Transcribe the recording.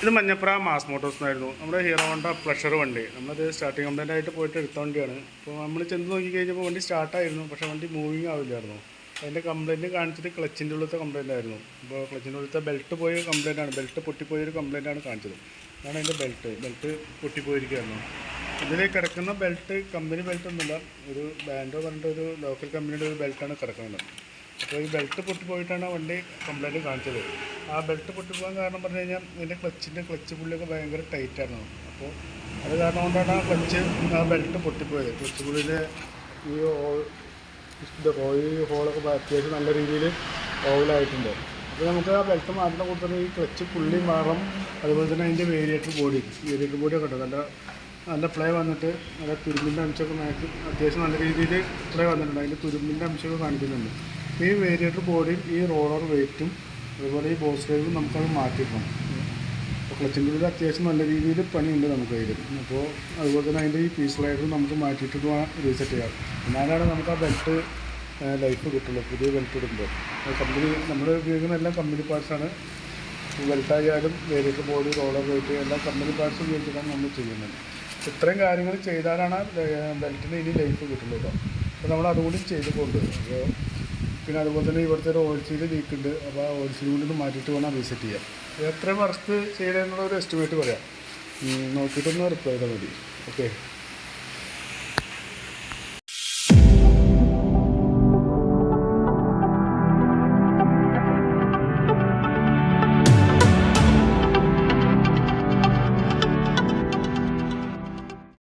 ഇത് മഞ്ഞപ്ര മാസ് മോട്ടോഴ്സിനായിരുന്നു നമ്മുടെ hero Honda pleasure വണ്ടി. നമ്മളത് സ്റ്റാർട്ടിങ് കംപ്ലൈൻ്റ് ആയിട്ട് പോയിട്ട് എടുത്ത വണ്ടിയാണ്. അപ്പോൾ നമ്മൾ ചെന്ന് നോക്കി കഴിഞ്ഞപ്പോൾ വണ്ടി സ്റ്റാർട്ടായിരുന്നു, പക്ഷേ വണ്ടി മൂവിങ് ആവില്ലായിരുന്നു. അതിൻ്റെ കംപ്ലയിൻറ്റ് കാണിച്ചിട്ട് ക്ലച്ചിൻ്റെ ഉള്ളിലത്തെ കംപ്ലയിൻ്റ് ആയിരുന്നു. അപ്പോൾ ക്ലച്ചിൻ്റെ ഉള്ളിലത്തെ ബെൽറ്റ് പോയ കംപ്ലയിൻ്റാണ്, ബെൽറ്റ് പൊട്ടിപ്പോയൊരു കംപ്ലയിൻ്റാണ് കാണിച്ചത്. അതാണ് അതിൻ്റെ ബെൽറ്റ് പൊട്ടിപ്പോയിരിക്കുകയായിരുന്നു. ഇതിൽ കിടക്കുന്ന ബെൽറ്റ് കമ്പനി ബെൽറ്റ് ഒന്നുമില്ല, ഒരു ബാൻഡോ പറഞ്ഞിട്ട് ഒരു ലോക്കൽ കമ്പനിയുടെ ഒരു ബെൽറ്റാണ് കിടക്കുന്നത്. അപ്പോൾ ഈ ബെൽറ്റ് പൊട്ടിപ്പോയിട്ടാണ് വണ്ടി കംപ്ലയിൻറ്റ് കാണിച്ചത്. ആ ബെൽറ്റ് പൊട്ടിപ്പോകാൻ കാരണം പറഞ്ഞു കഴിഞ്ഞാൽ ഇതിൻ്റെ ക്ലച്ച് പുള്ളിയൊക്കെ ഭയങ്കര ടൈറ്റായിരുന്നു. അപ്പോൾ അത് കാരണം കൊണ്ടാണ് ആ ബെൽറ്റ് പൊട്ടിപ്പോയത്. ക്ലച്ച് പുള്ളിൻ്റെ ഈ ഹോളൊക്കെ അത്യാവശ്യം നല്ല രീതിയിൽ ഓയിലായിട്ടുണ്ട്. അപ്പോൾ നമുക്ക് ആ ബെൽറ്റ് മാറ്റുന്ന കൂട്ടത്തിൽ ഈ ക്ലച്ച് പുള്ളി മാറും, അതുപോലെ തന്നെ അതിൻ്റെ വേരിയേറ്റർ ബോഡിയൊക്കെ ഉണ്ട്. നല്ല പ്ലേ വന്നിട്ട് നല്ല തുരുമ്പിൻ്റെ അംശമൊക്കെ അത്യാവശ്യം നല്ല രീതിയിൽ പ്ലേ വന്നിട്ടുണ്ട്. അതിൻ്റെ തുരുമ്പിൻ്റെ അംശമൊക്കെ കാണിക്കുന്നുണ്ട്. ഈ വേരിയേറ്റർ ബോഡിയും ഈ റോളർ വെയിറ്റും അതുപോലെ ഈ ബോസ് ഡ്രൈവും നമുക്കത് മാറ്റിയിടണം. അപ്പോൾ ക്ലച്ചിൻ്റെ ഉള്ളിൽ അത്യാവശ്യം നല്ല രീതിയിൽ പണിയുണ്ട് നമുക്ക് അതിൽ. അപ്പോൾ അതുപോലെ തന്നെ അതിൻ്റെ ഈ പീസ് റൈഡറും നമുക്ക് മാറ്റിയിട്ട് റീസെറ്റ് ചെയ്യാം. എന്നാലാണ് നമുക്ക് ആ ബെൽറ്റ് ലൈഫ് കിട്ടുള്ളൂ. പുതിയ ബെൽറ്റ് ഇടുമ്പോൾ നമ്മൾ ഉപയോഗിക്കുന്ന എല്ലാം കമ്പനി പാർട്സാണ്. ബെൽറ്റായാലും വേരിയേറ്റർ ബോഡി റോളർ വെയിറ്റ് എല്ലാം കമ്പനി പാർട്സ് ഉപയോഗിച്ചിട്ടാണ് നമ്മൾ ചെയ്യുന്നത്. ഇത്രയും കാര്യങ്ങൾ ചെയ്താലാണ് ബെൽറ്റിന് ഇനി ലൈഫ് കിട്ടുള്ളൂ കേട്ടോ. അപ്പോൾ നമ്മൾ അതുകൂടി ചെയ്തുകൊണ്ട് അപ്പോൾ പിന്നെ അതുപോലെ തന്നെ ഇവിടുത്തെ ഒരു ഓയിൽ സീൽ ലീക്ക് ഉണ്ട്. അപ്പോൾ ആ ഓയിൽ സീൽ കൊണ്ട് മാറ്റിയിട്ട് വേണം റീസെറ്റ് ചെയ്യാം. എത്ര വർക്ക് ചെയ്തെന്നുള്ള ഒരു എസ്റ്റിമേറ്റ് പറയാം, നോക്കിയിട്ടൊന്ന് റിപ്ലൈ ചെയ്താൽ മതി. ഓക്കെ.